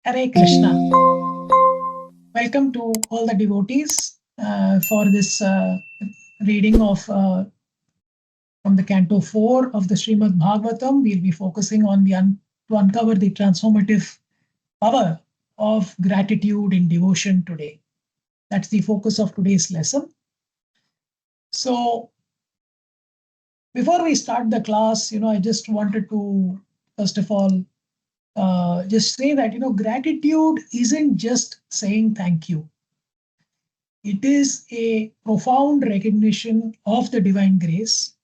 Hare Krishna. Welcome to all the devotees for this reading of from the Canto 4 of the Śrīmad-Bhāgavatam. We'll be focusing on to uncover the transformative power of gratitude in devotion today. That's the focus of today's lesson. So, before we start the class, I just wanted to, first of all, just say that, gratitude isn't just saying thank you. It is a profound recognition of the divine grace.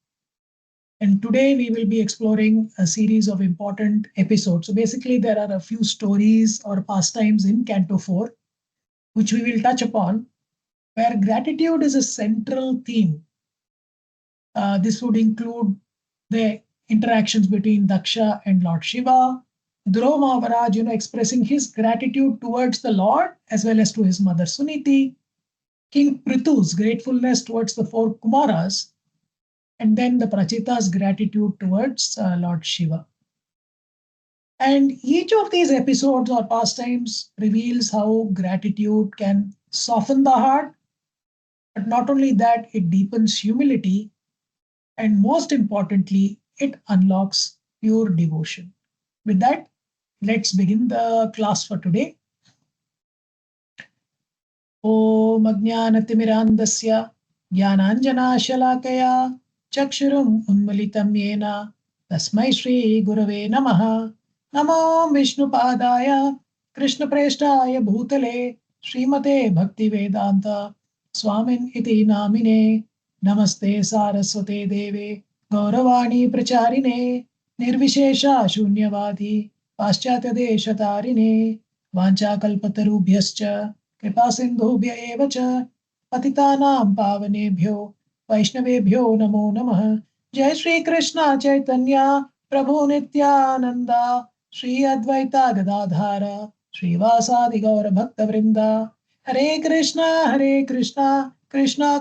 And today we will be exploring a series of important episodes. So basically there are a few stories or pastimes in Canto 4, which we will touch upon, where gratitude is a central theme. This would include the interactions between Daksha and Lord Śiva, Dhruva Mahārāja, expressing his gratitude towards the Lord as well as to his mother Sunīti, King Pṛthu's gratefulness towards the Four Kumāras, and then the Pracetas' gratitude towards Lord Śiva. And each of these episodes or pastimes reveals how gratitude can soften the heart, but not only that, it deepens humility, and most importantly, it unlocks pure devotion. With that, let's begin the class for today. Om Ajnanatimmirandasya Jnananjana Shalakaya Chakshurum Unmilitam Yena Tasmai Shri Gurave Namaha Namo Vishnu Padaya Krishna Preshtaya Bhutale Srimate Bhakti Vedanta Swamin Iti Namine Namaste Saraswate Deve Gauravani Pracharine Nirvishesha Shunyavadi Paschatya Deshatarine Vanchakalpatarubhyascha Kripa Sindhubhya eva cha Patitanam Pavanebhyo Vaishnavebhyo Namo Namah. Jai Shri Krishna Chaitanya Prabhu Nityananda Shri Advaita Gadadhara Srivasadi Gaura Bhakta Vrinda. Hare Krishna Krishna Krishna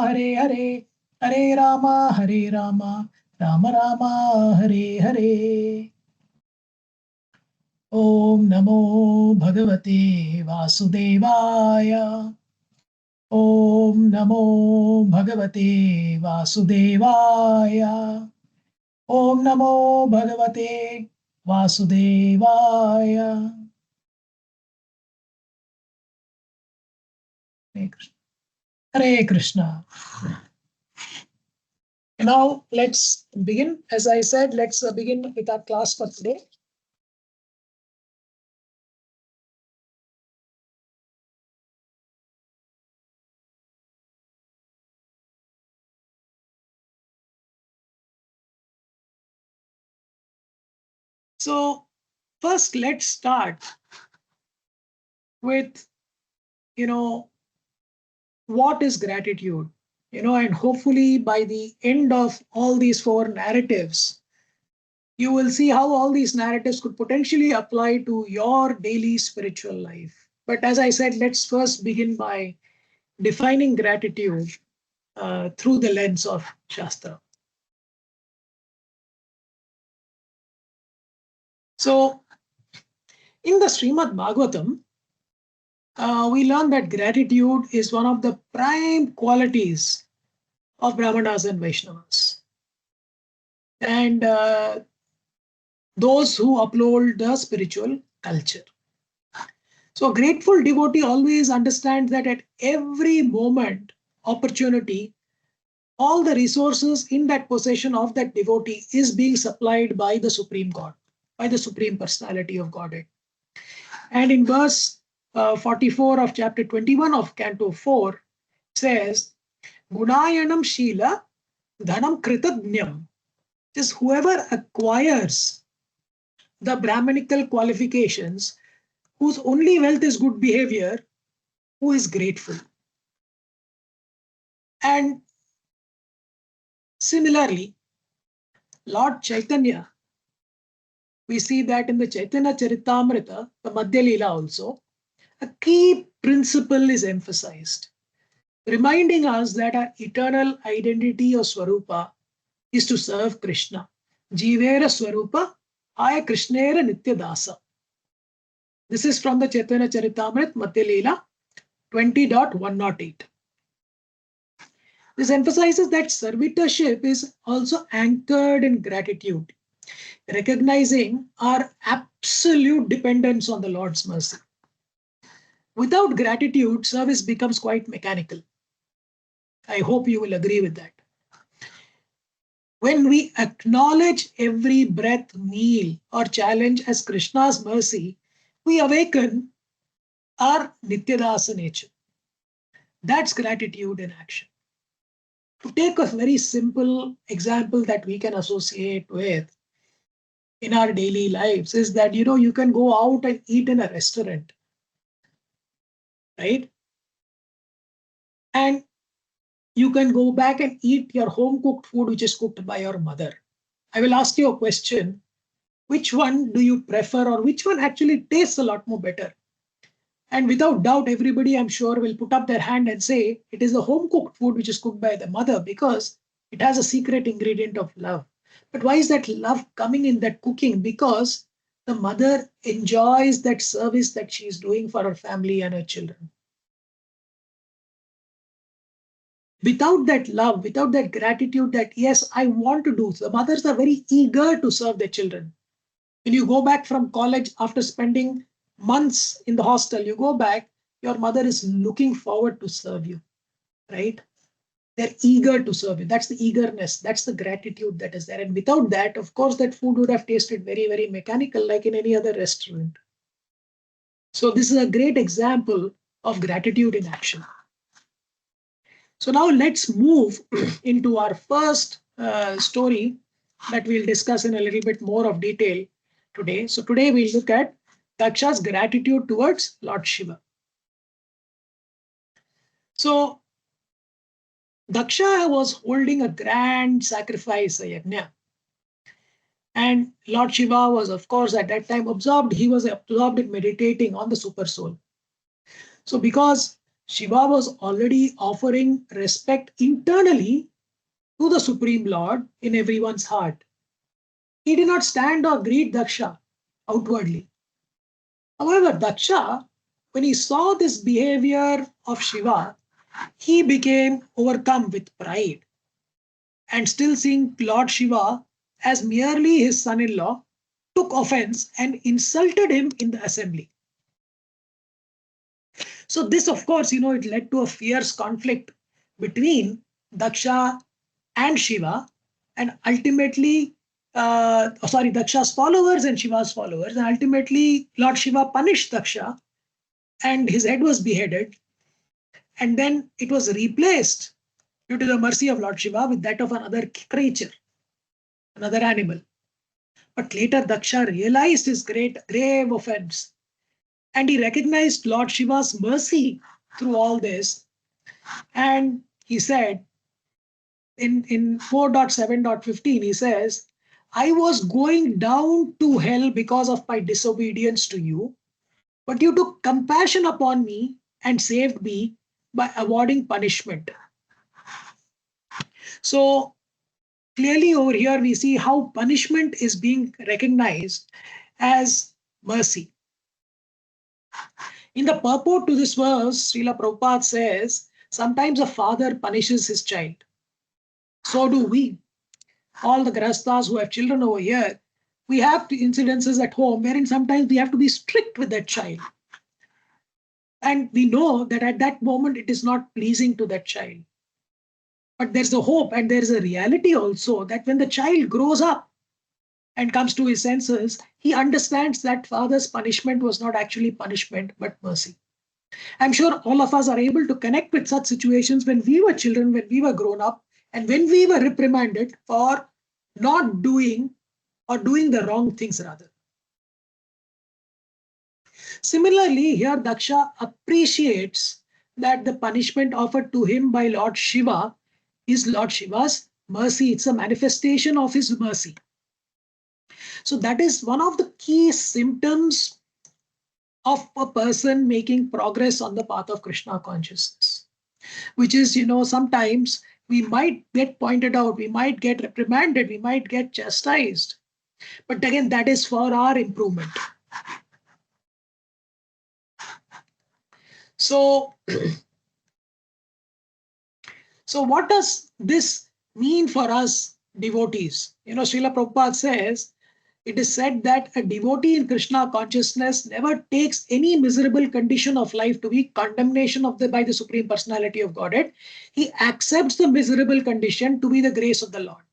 Hare Hare Hare Rama Rama Rama Hare Hare. Om Namo Bhagavate Vasudevaya. Om Namo Bhagavate Vasudevaya. Om Namo Bhagavate Vasudevaya. Hare Krishna. Now let's begin. As I said, let's begin with our class for today. So first, let's start with, what is gratitude? And hopefully by the end of all these four narratives, you will see how all these narratives could potentially apply to your daily spiritual life. But as I said, let's first begin by defining gratitude through the lens of Shastra. So, in the Śrīmad-Bhāgavatam, we learn that gratitude is one of the prime qualities of Brahmanas and Vaishnavas. And those who uphold the spiritual culture. So a grateful devotee always understands that at every moment, opportunity, all the resources in that possession of that devotee is being supplied by the Supreme God, by the Supreme Personality of Godhead. And in verse 44 of chapter 21 of Canto 4 says, Gunayanam Shila Dhanam Kritagnyam. Just whoever acquires the Brahmanical qualifications, whose only wealth is good behavior, who is grateful. And similarly, Lord Chaitanya, we see that in the Chaitanya Charitamrita, the Madhya Leela also, a key principle is emphasized, reminding us that our eternal identity or Swarupa is to serve Krishna. Jivera Swarupa, Aya Krishnera Nitya Dasa. This is from the Chaitanya Charitamrita, Madhya Leela 20.108. This emphasizes that servitorship is also anchored in gratitude, recognizing our absolute dependence on the Lord's mercy. Without gratitude, service becomes quite mechanical. I hope you will agree with that. When we acknowledge every breath, meal, or challenge as Krishna's mercy, we awaken our Nityadasa nature. That's gratitude in action. To take a very simple example that we can associate with in our daily lives is that, you can go out and eat in a restaurant, right? And you can go back and eat your home cooked food, which is cooked by your mother. I will ask you a question. Which one do you prefer, or which one actually tastes a lot more better? And without doubt, everybody, I'm sure, will put up their hand and say it is the home cooked food which is cooked by the mother, because it has a secret ingredient of love. But why is that love coming in that cooking? Because the mother enjoys that service that she is doing for her family and her children. Without that love, without that gratitude that, yes, I want to do, the mothers are very eager to serve their children. When you go back from college after spending months in the hostel, you go back, your mother is looking forward to serve you, right? They're eager to serve you. That's the eagerness. That's the gratitude that is there. And without that, of course, that food would have tasted very, very mechanical, like in any other restaurant. So this is a great example of gratitude in action. So now let's move into our first story that we'll discuss in a little bit more of detail today. So today we'll look at Daksha's gratitude towards Lord Shiva. So Daksha was holding a grand sacrifice, a yajna. And Lord Shiva was, of course, at that time absorbed. He was absorbed in meditating on the super soul. So because Shiva was already offering respect internally to the Supreme Lord in everyone's heart, he did not stand or greet Daksha outwardly. However, Daksha, when he saw this behavior of Shiva, he became overcome with pride, and still seeing Lord Shiva as merely his son-in-law, took offense and insulted him in the assembly. So this, of course, it led to a fierce conflict between Daksha and Shiva, and ultimately, Daksha's followers and Shiva's followers, and ultimately Lord Shiva punished Daksha, and his head was beheaded, and then it was replaced due to the mercy of Lord Shiva with that of another creature, another animal. But later Daksha realized his grave offense, and he recognized Lord Shiva's mercy through all this. And he said, in 4.7.15, he says, I was going down to hell because of my disobedience to you, but you took compassion upon me and saved me by awarding punishment. So clearly over here we see how punishment is being recognized as mercy. In the purport to this verse, Srilaprabhupada says, sometimes a father punishes his child. So do we. All the grahasthas who have children over here, we have incidences at home wherein sometimes we have to be strict with that child. And we know that at that moment it is not pleasing to that child. But there's a hope and there's a reality also that when the child grows up and comes to his senses, he understands that father's punishment was not actually punishment, but mercy. I'm sure all of us are able to connect with such situations when we were children, when we were grown up, and when we were reprimanded for not doing or doing the wrong things rather. Similarly, here Daksha appreciates that the punishment offered to him by Lord Shiva is Lord Shiva's mercy. It's a manifestation of his mercy. So that is one of the key symptoms of a person making progress on the path of Krishna consciousness, which is, sometimes we might get pointed out, we might get reprimanded, we might get chastised. But again, that is for our improvement. So, so what does this mean for us devotees? Srila Prabhupada says, it is said that a devotee in Krishna consciousness never takes any miserable condition of life to be condemnation by the Supreme Personality of Godhead. He accepts the miserable condition to be the grace of the Lord.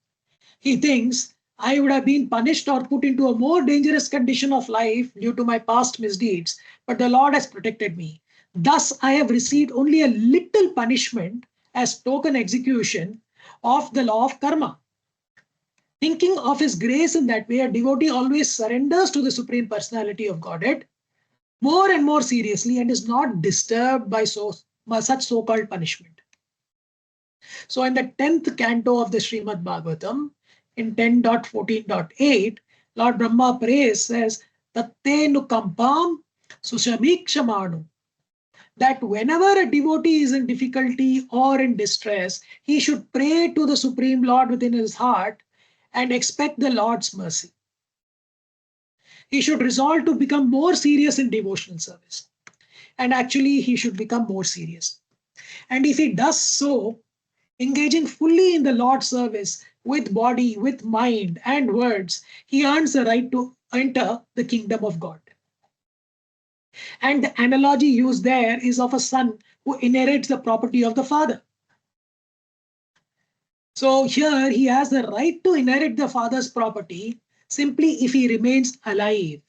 He thinks, I would have been punished or put into a more dangerous condition of life due to my past misdeeds, but the Lord has protected me. Thus, I have received only a little punishment as token execution of the law of karma. Thinking of his grace in that way, a devotee always surrenders to the Supreme Personality of Godhead more and more seriously and is not disturbed by such so-called punishment. So in the 10th canto of the Śrīmad-Bhāgavatam, in 10.14.8, Lord Brahma prays, says, Tatte nukampam susamikshamanu. That whenever a devotee is in difficulty or in distress, he should pray to the Supreme Lord within his heart and expect the Lord's mercy. He should resolve to become more serious in devotional service. And actually, he should become more serious. And if he does so, engaging fully in the Lord's service with body, with mind, and words, he earns the right to enter the kingdom of God. And the analogy used there is of a son who inherits the property of the father. So here he has the right to inherit the father's property simply if he remains alive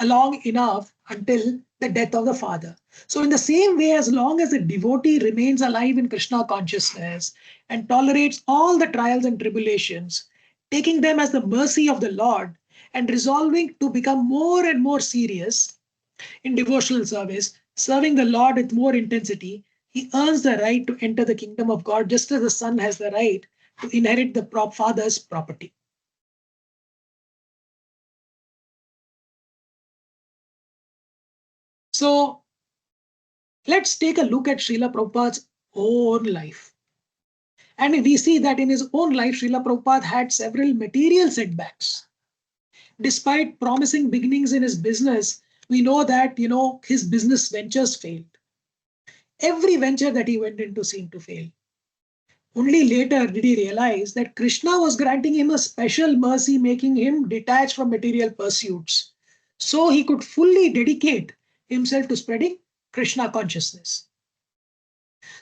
long enough until the death of the father. So in the same way, as long as the devotee remains alive in Krishna consciousness and tolerates all the trials and tribulations, taking them as the mercy of the Lord and resolving to become more and more serious in devotional service, serving the Lord with more intensity, he earns the right to enter the kingdom of God, just as the son has the right to inherit the father's property. So let's take a look at Srila Prabhupada's own life. And we see that in his own life, Srila Prabhupada had several material setbacks. Despite promising beginnings in his business, we know that, his business ventures failed. Every venture that he went into seemed to fail. Only later did he realize that Krishna was granting him a special mercy, making him detached from material pursuits, so he could fully dedicate himself to spreading Krishna consciousness.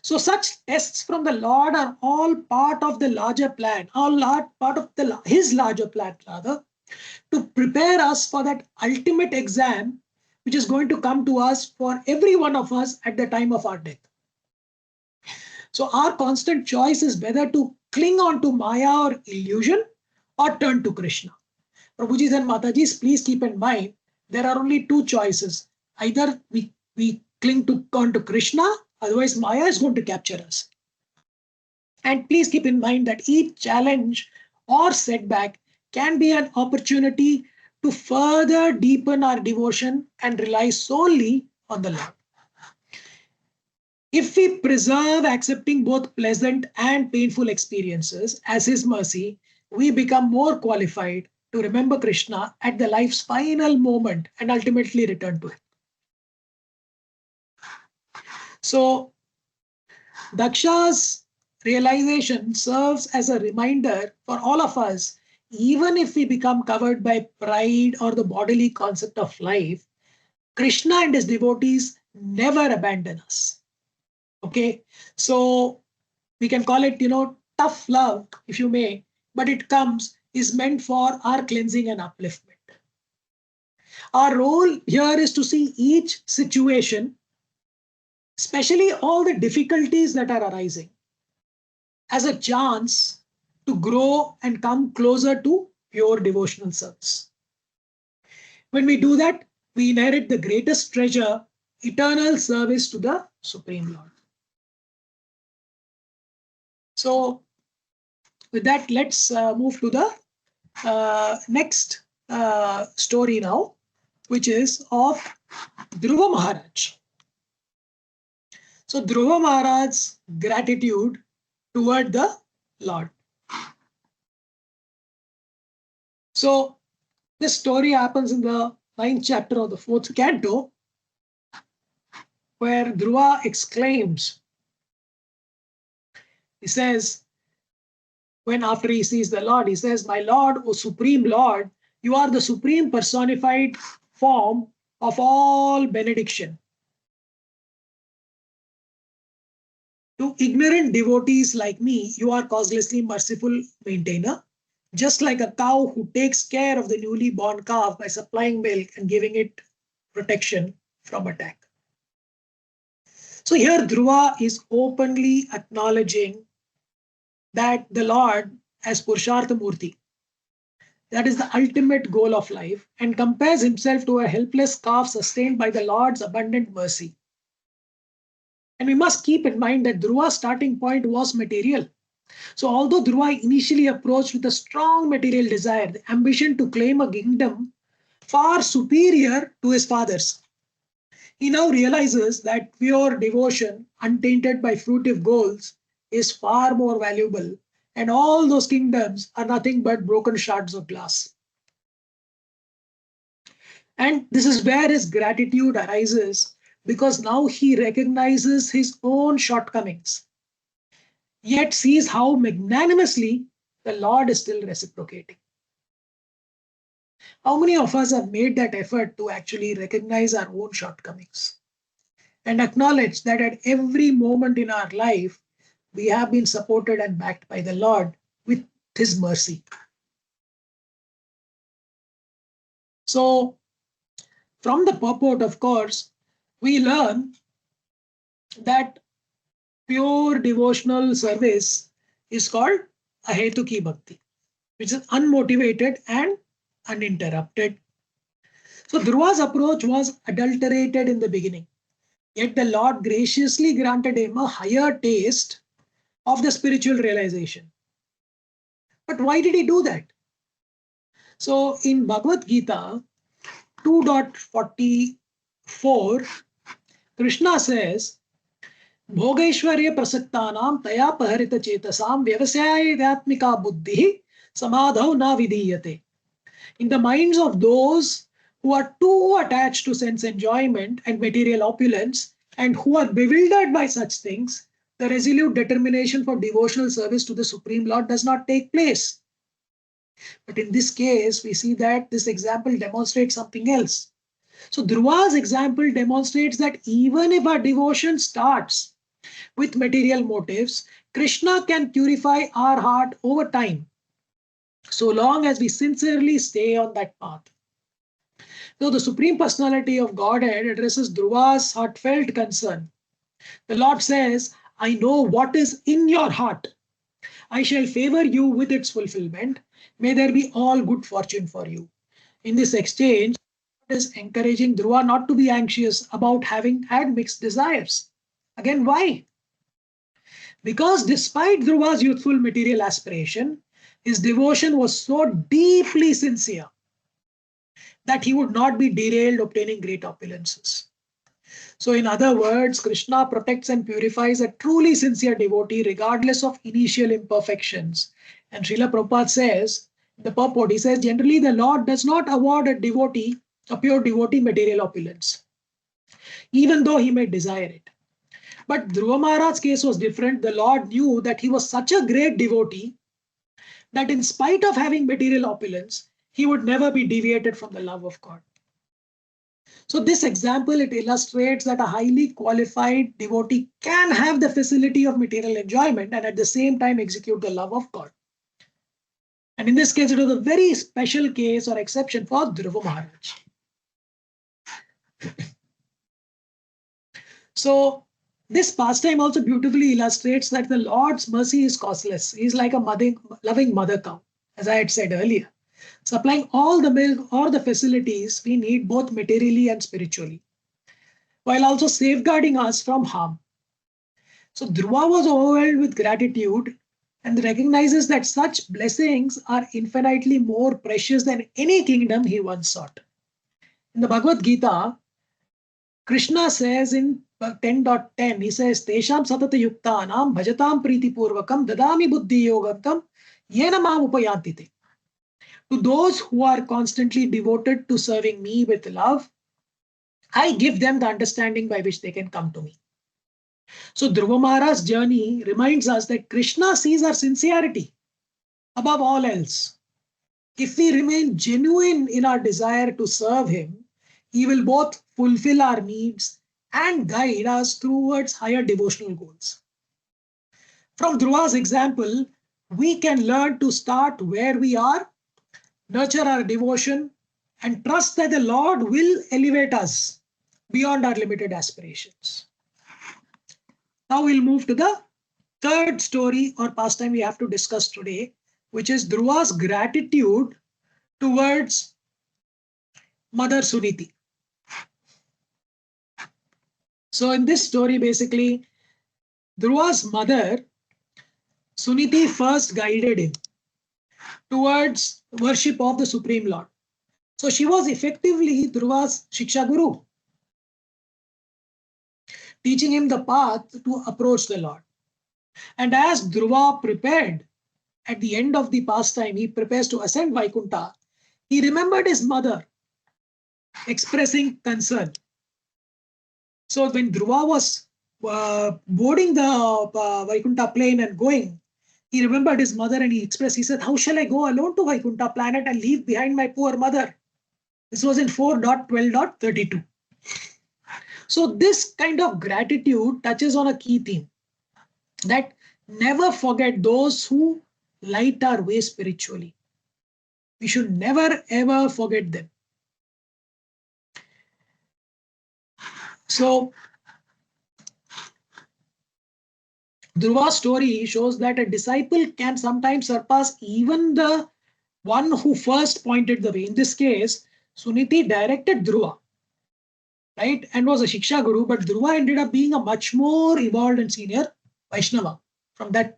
So such tests from the Lord are all part of the larger plan, part of his larger plan rather, to prepare us for that ultimate exam which is going to come to us for every one of us at the time of our death. So our constant choice is whether to cling on to Maya or illusion or turn to Krishna. Prabhujis and Matajis, please keep in mind, there are only two choices. Either we cling on to Krishna, otherwise Maya is going to capture us. And please keep in mind that each challenge or setback can be an opportunity to further deepen our devotion and rely solely on the Lord. If we preserve accepting both pleasant and painful experiences as his mercy, we become more qualified to remember Krishna at the life's final moment and ultimately return to him. So, Daksha's realization serves as a reminder for all of us, even if we become covered by pride or the bodily concept of life, Krishna and his devotees never abandon us. Okay, so we can call it, tough love, if you may, but is meant for our cleansing and upliftment. Our role here is to see each situation, especially all the difficulties that are arising, as a chance to grow and come closer to pure devotional service. When we do that, we inherit the greatest treasure, eternal service to the Supreme Lord. So with that, let's move to the next story now, which is of Dhruva Mahārāja. So Dhruva Mahārāja's gratitude toward the Lord. So this story happens in the 9th chapter of the 4th canto. where Dhruva exclaims, he says, when after he sees the Lord, he says, "My Lord, O Supreme Lord, you are the supreme personified form of all benediction. To ignorant devotees like me, you are causelessly merciful maintainer, just like a cow who takes care of the newly born calf by supplying milk and giving it protection from attack." So here Dhruva is openly acknowledging that the Lord as Purushartha Murti, that is the ultimate goal of life, and compares himself to a helpless calf sustained by the Lord's abundant mercy. And we must keep in mind that Dhruva's starting point was material. So although Dhruva initially approached with a strong material desire, the ambition to claim a kingdom far superior to his father's, he now realizes that pure devotion, untainted by fruitive goals, is far more valuable, and all those kingdoms are nothing but broken shards of glass. And this is where his gratitude arises, because now he recognizes his own shortcomings, yet sees how magnanimously the Lord is still reciprocating. How many of us have made that effort to actually recognize our own shortcomings and acknowledge that at every moment in our life, we have been supported and backed by the Lord with his mercy? So, from the purport, of course, we learn that pure devotional service is called ahetuki bhakti, which is unmotivated and uninterrupted. So Dhruva's approach was adulterated in the beginning, yet the Lord graciously granted him a higher taste of the spiritual realization. But why did he do that? So in Bhagavad Gita 2.44, Krishna says, "Bhogaishwarya prasaktanam taya paharita chetasam vyavasayatmika buddhi samadhau na vidhiyate." In the minds of those who are too attached to sense enjoyment and material opulence, and who are bewildered by such things, the resolute determination for devotional service to the Supreme Lord does not take place. But in this case, we see that this example demonstrates something else. So Dhruva's example demonstrates that even if our devotion starts with material motives, Krishna can purify our heart over time, so long as we sincerely stay on that path. Though the Supreme Personality of Godhead addresses Dhruva's heartfelt concern, the Lord says, "I know what is in your heart. I shall favor you with its fulfillment. May there be all good fortune for you." In this exchange, God is encouraging Dhruva not to be anxious about having had mixed desires. Again, why? Because despite Dhruva's youthful material aspiration, his devotion was so deeply sincere that he would not be derailed obtaining great opulences. So in other words, Krishna protects and purifies a truly sincere devotee regardless of initial imperfections. And Srila Prabhupada says, the purport, he says, generally the Lord does not award a pure devotee material opulence, even though he may desire it. But Dhruva Mahārāja's case was different. The Lord knew that he was such a great devotee that in spite of having material opulence, he would never be deviated from the love of God. So this example, it illustrates that a highly qualified devotee can have the facility of material enjoyment and at the same time execute the love of God. And in this case, it was a very special case or exception for Dhruva Mahārāja. So this pastime also beautifully illustrates that the Lord's mercy is causeless. He is like a loving mother cow, as I had said earlier, supplying all the milk or the facilities we need both materially and spiritually, while also safeguarding us from harm. So Dhruva was overwhelmed with gratitude and recognizes that such blessings are infinitely more precious than any kingdom he once sought. In the Bhagavad Gita, Krishna says in 10.10, he says, "Tesham satata yuktanam bhajatam priti purvakam dadami buddhi yogatam yena mam upayantite." To those who are constantly devoted to serving me with love, I give them the understanding by which they can come to me. So Dhruva Mahārāja's journey reminds us that Krishna sees our sincerity above all else. If we remain genuine in our desire to serve him, he will both fulfill our needs and guide us towards higher devotional goals. From Dhruva's example, we can learn to start where we are, nurture our devotion, and trust that the Lord will elevate us beyond our limited aspirations. Now we'll move to the third story or pastime we have to discuss today, which is Dhruva's gratitude towards Mother Suniti. So in this story, basically, Dhruva's mother, Suniti, first guided him towards worship of the Supreme Lord. So she was effectively Dhruva's Shiksha Guru, teaching him the path to approach the Lord. And as Dhruva prepared, at the end of the pastime, he prepares to ascend Vaikuntha, he remembered his mother, expressing concern. So when Dhruva was boarding the Vaikuntha plane and going, he remembered his mother and he said, how shall I go alone to Vaikuntha planet and leave behind my poor mother? This was in 4.12.32. So this kind of gratitude touches on a key theme, that never forget those who light our way spiritually. We should never ever forget them. So Dhruva's story shows that a disciple can sometimes surpass even the one who first pointed the way. In this case, Suniti directed Dhruva, right, and was a Shiksha Guru, but Dhruva ended up being a much more evolved and senior Vaishnava from that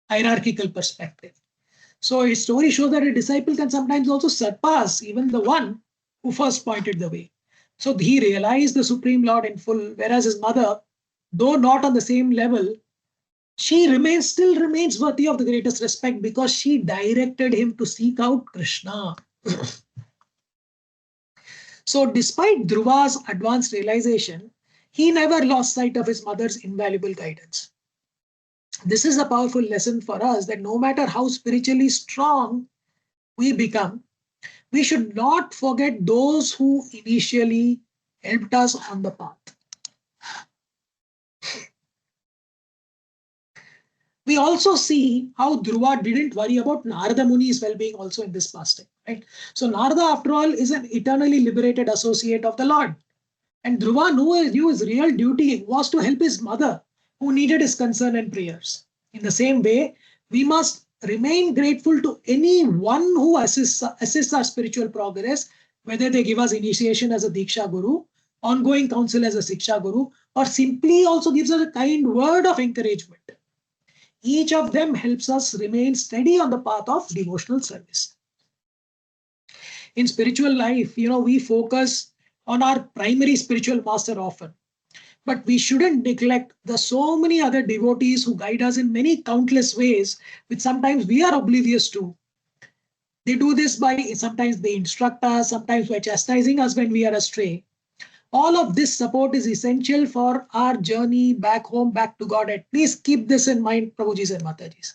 hierarchical perspective. So his story shows that a disciple can sometimes also surpass even the one who first pointed the way. So he realized the Supreme Lord in full, whereas his mother, though not on the same level, she still remains worthy of the greatest respect because she directed him to seek out Krishna. So despite Dhruva's advanced realization, he never lost sight of his mother's invaluable guidance. This is a powerful lesson for us that no matter how spiritually strong we become, we should not forget those who initially helped us on the path. We also see how Dhruva didn't worry about Narada Muni's well-being also in this pastime, right? So Narada, after all, is an eternally liberated associate of the Lord. And Dhruva knew his real duty was to help his mother, who needed his concern and prayers. In the same way, we must remain grateful to anyone who assists our spiritual progress, whether they give us initiation as a Diksha Guru, ongoing counsel as a Siksha Guru, or simply also gives us a kind word of encouragement. Each of them helps us remain steady on the path of devotional service. In spiritual life, we focus on our primary spiritual master often. But we shouldn't neglect the so many other devotees who guide us in many countless ways, which sometimes we are oblivious to. They do this sometimes they instruct us, sometimes by chastising us when we are astray. All of this support is essential for our journey back home, back to God. And please keep this in mind, Prabhujis and Matajis.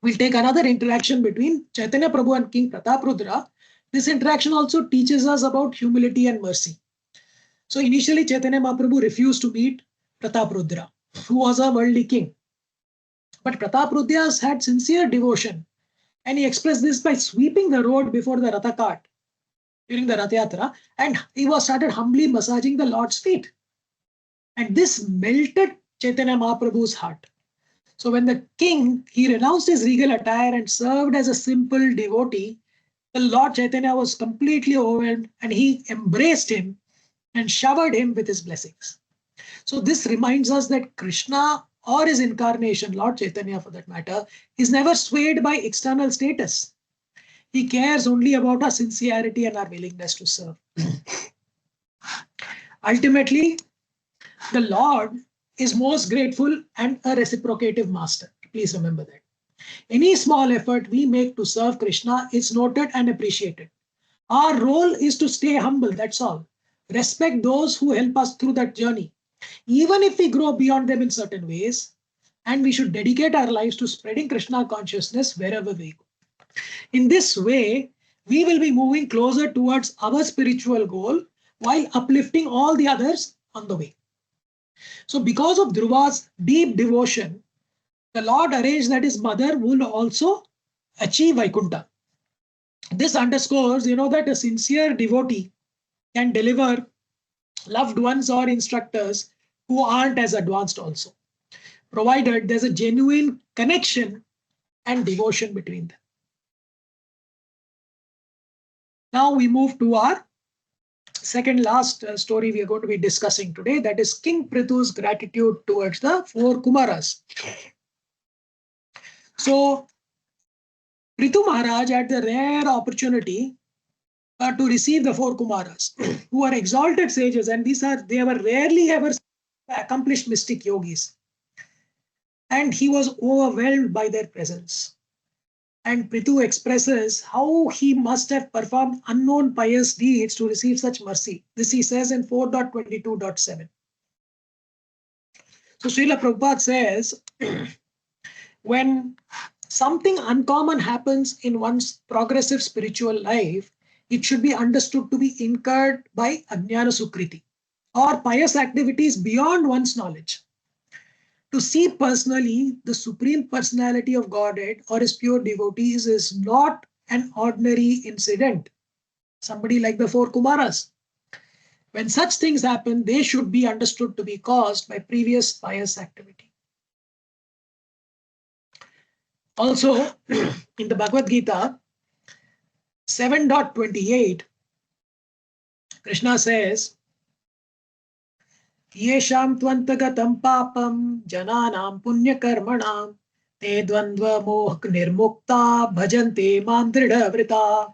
We'll take another interaction between Chaitanya Prabhu and King Prataprudra. This interaction also teaches us about humility and mercy. So initially, Chaitanya Mahaprabhu refused to meet Prataprudra, who was a worldly king. But Prataprudra had sincere devotion, and he expressed this by sweeping the road before the Ratha cart during the Rath Yatra, and he started humbly massaging the Lord's feet. And this melted Chaitanya Mahaprabhu's heart. So when the king, he renounced his regal attire and served as a simple devotee, the Lord Chaitanya was completely overwhelmed and he embraced him and showered him with his blessings. So this reminds us that Krishna or his incarnation, Lord Chaitanya for that matter, is never swayed by external status. He cares only about our sincerity and our willingness to serve. Ultimately, the Lord is most grateful and a reciprocative master. Please remember that. Any small effort we make to serve Krishna is noted and appreciated. Our role is to stay humble, that's all. respect those who help us through that journey, even if we grow beyond them in certain ways, and we should dedicate our lives to spreading Krishna consciousness wherever we go. In this way, we will be moving closer towards our spiritual goal while uplifting all the others on the way. So because of Dhruva's deep devotion, the Lord arranged that his mother will also achieve Vaikuntha. This underscores, that a sincere devotee can deliver loved ones or instructors who aren't as advanced also, provided there's a genuine connection and devotion between them. Now we move to our second last story we are going to be discussing today, that is King Pṛthu's gratitude towards the four Kumāras. So Pṛthu Mahārāja had the rare opportunity to receive the four Kumāras, who are exalted sages, and they were rarely ever accomplished mystic yogis. And he was overwhelmed by their presence. And Pṛthu expresses how he must have performed unknown pious deeds to receive such mercy. This he says in 4.22.7. So Srila Prabhupada says, when something uncommon happens in one's progressive spiritual life, it should be understood to be incurred by Ajnana Sukriti, or pious activities beyond one's knowledge. To see personally the Supreme Personality of Godhead or his pure devotees is not an ordinary incident. Somebody like the four Kumāras. When such things happen, they should be understood to be caused by previous pious activity. Also, in the Bhagavad-gita 7.28, Krishna says, Yesham tvantagatam papam jananam punyakarmanam te dvandva moh nirmukta bhajante mam dridha vrita.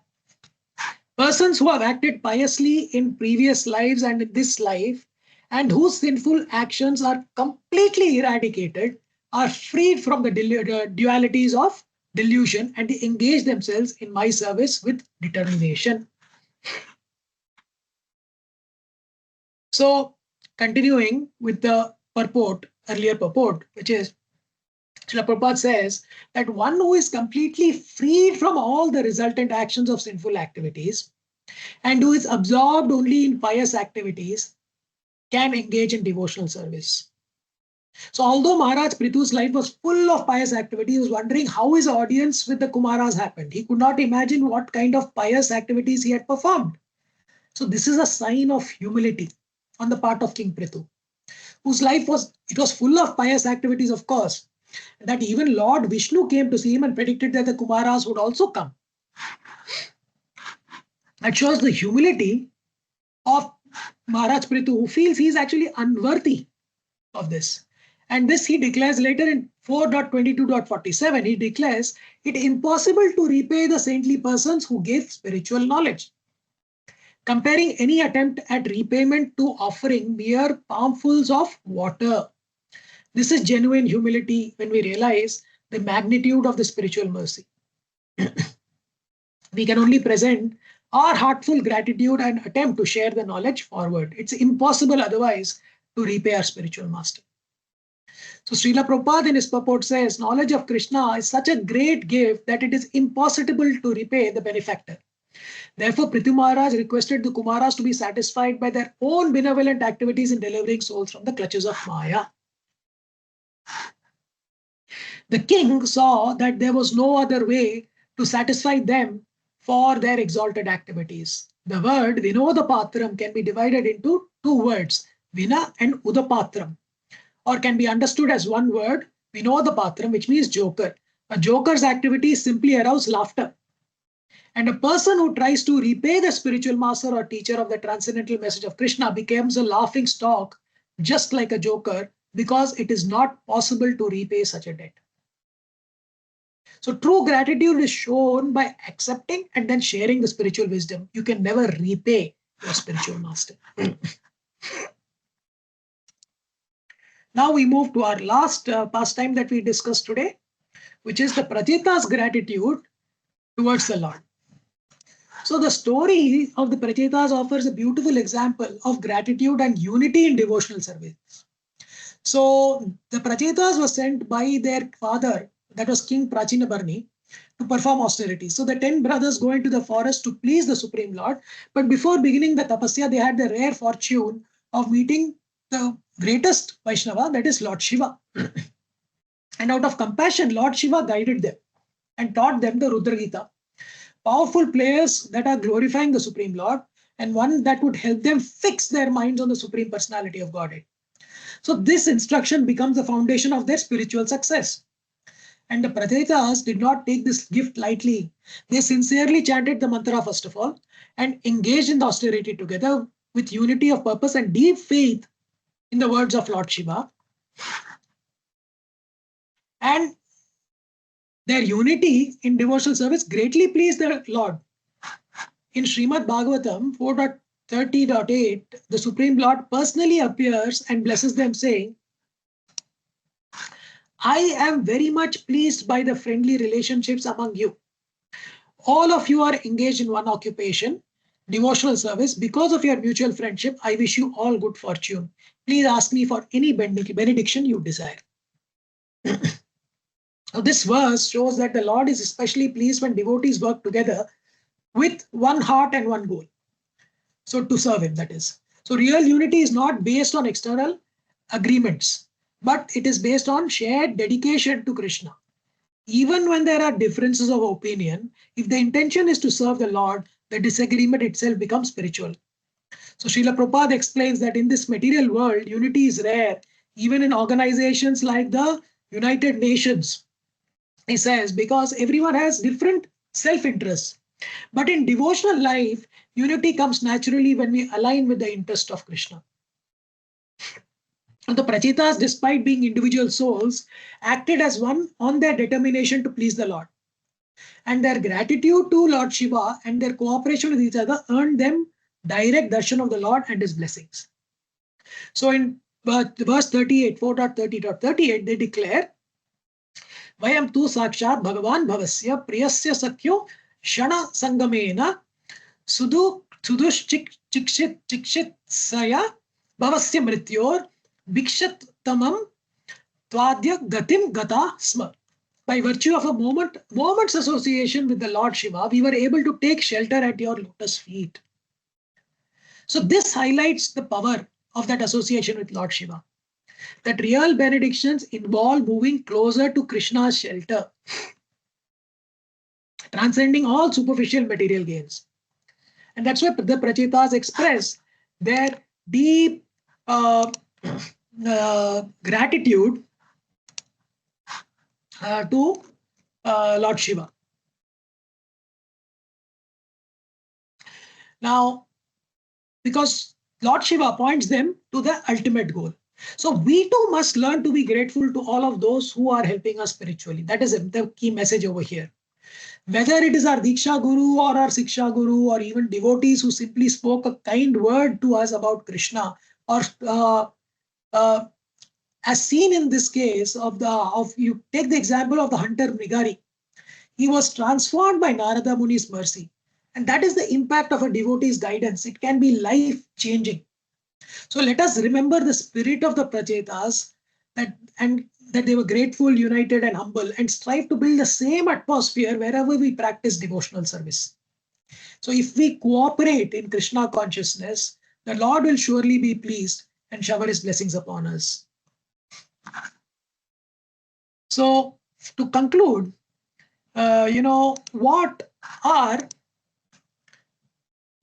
Persons who have acted piously in previous lives and in this life, and whose sinful actions are completely eradicated, are freed from the dualities of delusion and they engage themselves in my service with determination. So, continuing with the earlier purport, which is, Srila Prabhupada says that one who is completely freed from all the resultant actions of sinful activities and who is absorbed only in pious activities can engage in devotional service. So although Maharaj Pṛthu's life was full of pious activity, he was wondering how his audience with the Kumāras happened. He could not imagine what kind of pious activities he had performed. So this is a sign of humility on the part of King Pṛthu, whose life was full of pious activities, of course, that even Lord Vishnu came to see him and predicted that the Kumāras would also come. That shows the humility of Maharaj Pṛthu, who feels he is actually unworthy of this. And this he declares later in 4.22.47. He declares it impossible to repay the saintly persons who gave spiritual knowledge, comparing any attempt at repayment to offering mere palmfuls of water. This is genuine humility when we realize the magnitude of the spiritual mercy. We can only present our heartful gratitude and attempt to share the knowledge forward. It's impossible otherwise to repay our spiritual master. So Srila Prabhupada in his purport says, knowledge of Krishna is such a great gift that it is impossible to repay the benefactor. Therefore, Pṛthu Maharaj requested the Kumāras to be satisfied by their own benevolent activities in delivering souls from the clutches of Maya. The king saw that there was no other way to satisfy them for their exalted activities. The word Vinodapatram can be divided into two words, Vina and Udapatram, or can be understood as one word, Vinodapatram, which means joker. A joker's activities simply arouse laughter. And a person who tries to repay the spiritual master or teacher of the transcendental message of Krishna becomes a laughing stock, just like a joker, because it is not possible to repay such a debt. So true gratitude is shown by accepting and then sharing the spiritual wisdom. You can never repay your spiritual master. Now we move to our last pastime that we discussed today, which is the Pracetas gratitude towards the Lord. So the story of the Pracetas offers a beautiful example of gratitude and unity in devotional service. So the Pracetas were sent by their father, that was King Prachinabarni, to perform austerities. So the 10 brothers go into the forest to please the Supreme Lord. But before beginning the tapasya, they had the rare fortune of meeting the greatest Vaishnava, that is Lord Shiva. And out of compassion, Lord Shiva guided them and taught them the Rudra Gita. Powerful players that are glorifying the Supreme Lord, and one that would help them fix their minds on the Supreme Personality of Godhead. So this instruction becomes the foundation of their spiritual success. And the Pracetas did not take this gift lightly. They sincerely chanted the mantra first of all and engaged in the austerity together with unity of purpose and deep faith in the words of Lord Shiva. And their unity in devotional service greatly pleased the Lord. In Śrīmad-Bhāgavatam 4.30.8, the Supreme Lord personally appears and blesses them, saying, I am very much pleased by the friendly relationships among you. All of you are engaged in one occupation, devotional service. Because of your mutual friendship, I wish you all good fortune. Please ask me for any benediction you desire. Now, this verse shows that the Lord is especially pleased when devotees work together with one heart and one goal. So to serve him, that is. So real unity is not based on external agreements, but it is based on shared dedication to Krishna. Even when there are differences of opinion, if the intention is to serve the Lord, the disagreement itself becomes spiritual. So Srila Prabhupada explains that in this material world, unity is rare, even in organizations like the United Nations. He says, because everyone has different self-interests. But in devotional life, unity comes naturally when we align with the interest of Krishna. And the Pracetas, despite being individual souls, acted as one on their determination to please the Lord. And their gratitude to Lord Shiva and their cooperation with each other earned them direct darshan of the Lord and his blessings. So in verse 38, 4.30.38, they declare, Vayam tu sakshat bhagavan bhavasya priyasya sakyo shana sangamena sudush chikshit saya bhavasya mrityor bhikshat tamam twadya gatim gata sma. By virtue of a moment's association with the Lord Shiva, we were able to take shelter at your lotus feet. So this highlights the power of that association with Lord Shiva. That real benedictions involve moving closer to Krishna's shelter, transcending all superficial material gains. And that's why the Pracetas express their deep gratitude to Lord Shiva. Now, because Lord Shiva points them to the ultimate goal. So we too must learn to be grateful to all of those who are helping us spiritually. That is the key message over here. Whether it is our Diksha Guru or our Siksha Guru or even devotees who simply spoke a kind word to us about Krishna, or as seen in this case you take the example of the hunter Mrigari. He was transformed by Narada Muni's mercy. And that is the impact of a devotee's guidance. It can be life-changing. So let us remember the spirit of the Pracetas, that they were grateful, united, and humble, and strive to build the same atmosphere wherever we practice devotional service. So if we cooperate in Krishna consciousness, the Lord will surely be pleased and shower his blessings upon us. So to conclude, what are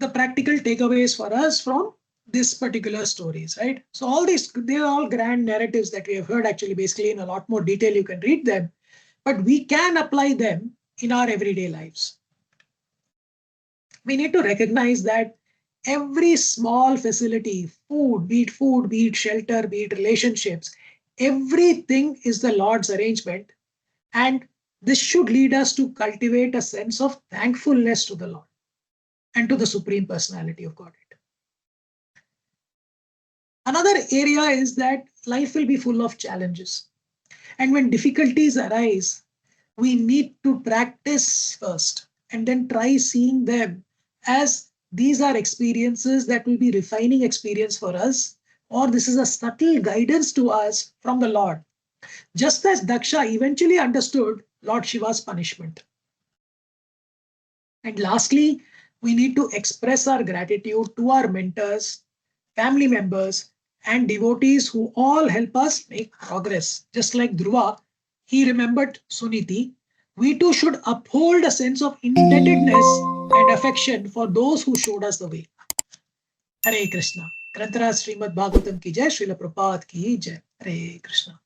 the practical takeaways for us from this particular stories, right? So all these, they are all grand narratives that we have heard actually basically in a lot more detail. You can read them, but we can apply them in our everyday lives. We need to recognize that every small facility, be it shelter, be it relationships, everything is the Lord's arrangement. And this should lead us to cultivate a sense of thankfulness to the Lord and to the Supreme Personality of Godhead. Another area is that life will be full of challenges. And when difficulties arise, we need to practice first and then try seeing them as these are experiences that will be refining experience for us, or this is a subtle guidance to us from the Lord. Just as Daksha eventually understood Lord Shiva's punishment. And lastly, we need to express our gratitude to our mentors, family members, and devotees who all help us make progress. Just like Dhruva, he remembered Suniti. We too should uphold a sense of indebtedness and affection for those who showed us the way. Hare Krishna. Grantharaj Śrīmad-Bhāgavatam ki jai, Srila Prabhupada ki jai. Hare Krishna.